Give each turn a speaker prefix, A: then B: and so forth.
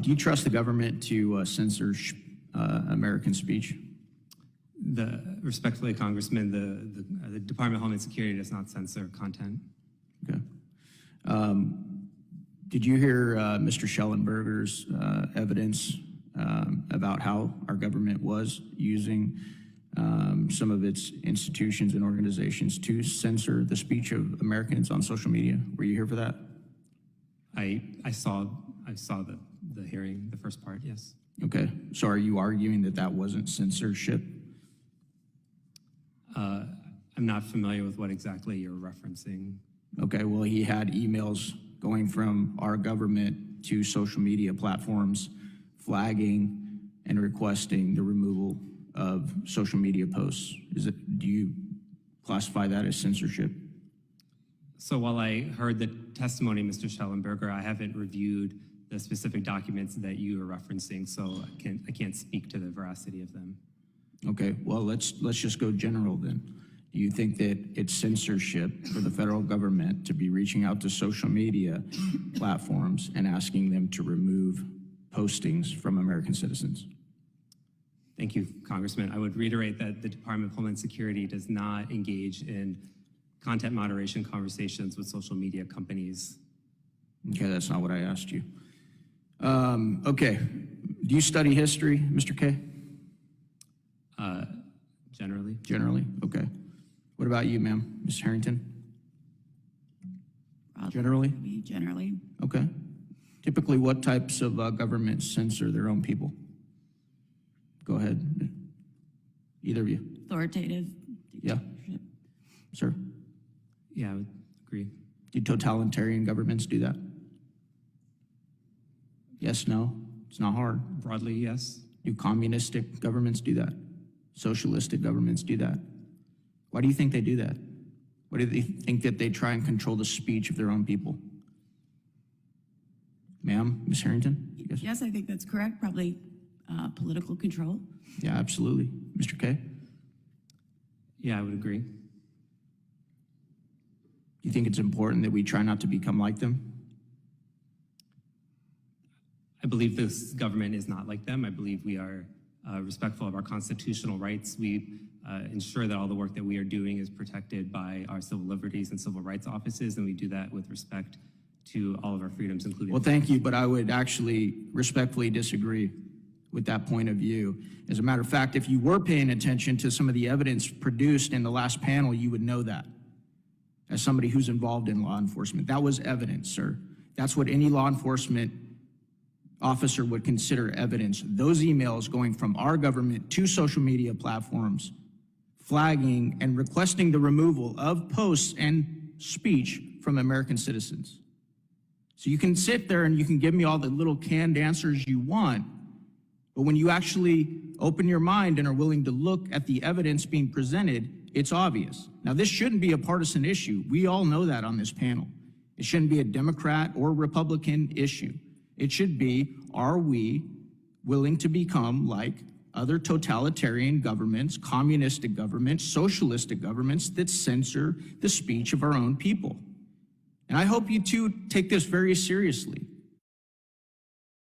A: Do you trust the government to censor American speech?
B: Respectfully, Congressman, the Department of Homeland Security does not censor content.
A: Okay. Did you hear Mr. Schellenberger's evidence about how our government was using some of its institutions and organizations to censor the speech of Americans on social media? Were you here for that?
B: I saw the hearing, the first part, yes.
A: Okay, so are you arguing that that wasn't censorship?
B: I'm not familiar with what exactly you're referencing.
A: Okay, well, he had emails going from our government to social media platforms flagging and requesting the removal of social media posts. Do you classify that as censorship?
B: So while I heard the testimony, Mr. Schellenberger, I haven't reviewed the specific documents that you are referencing, so I can't speak to the veracity of them.
A: Okay, well, let's just go general then. Do you think that it's censorship for the federal government to be reaching out to social media platforms and asking them to remove postings from American citizens?
B: Thank you, Congressman. I would reiterate that the Department of Homeland Security does not engage in content moderation conversations with social media companies.
A: Okay, that's not what I asked you. Okay, do you study history, Mr. K?
B: Generally.
A: Generally, okay. What about you, ma'am, Ms. Harrington? Generally?
C: Generally.
A: Okay. Typically, what types of governments censor their own people? Go ahead. Either of you.
C: Authoritative.
A: Yeah. Sir?
B: Yeah, I would agree.
A: Do totalitarian governments do that? Yes, no? It's not hard.
B: Broadly, yes.
A: Do communistic governments do that? Socialistic governments do that? Why do you think they do that? Why do they think that they try and control the speech of their own people? Ma'am, Ms. Harrington?
C: Yes, I think that's correct. Probably political control.
A: Yeah, absolutely. Mr. K?
B: Yeah, I would agree.
A: Do you think it's important that we try not to become like them?
B: I believe this government is not like them. I believe we are respectful of our constitutional rights. We ensure that all the work that we are doing is protected by our civil liberties and civil rights offices, and we do that with respect to all of our freedoms, including—
A: Well, thank you, but I would actually respectfully disagree with that point of view. As a matter of fact, if you were paying attention to some of the evidence produced in the last panel, you would know that. As somebody who's involved in law enforcement, that was evidence, sir. That's what any law enforcement officer would consider evidence. Those emails going from our government to social media platforms, flagging and requesting the removal of posts and speech from American citizens. So you can sit there and you can give me all the little canned answers you want, but when you actually open your mind and are willing to look at the evidence being presented, it's obvious. Now, this shouldn't be a partisan issue. We all know that on this panel. It shouldn't be a Democrat or Republican issue. It should be, are we willing to become like other totalitarian governments, communistic governments, socialistic governments that censor the speech of our own people? And I hope you two take this very seriously.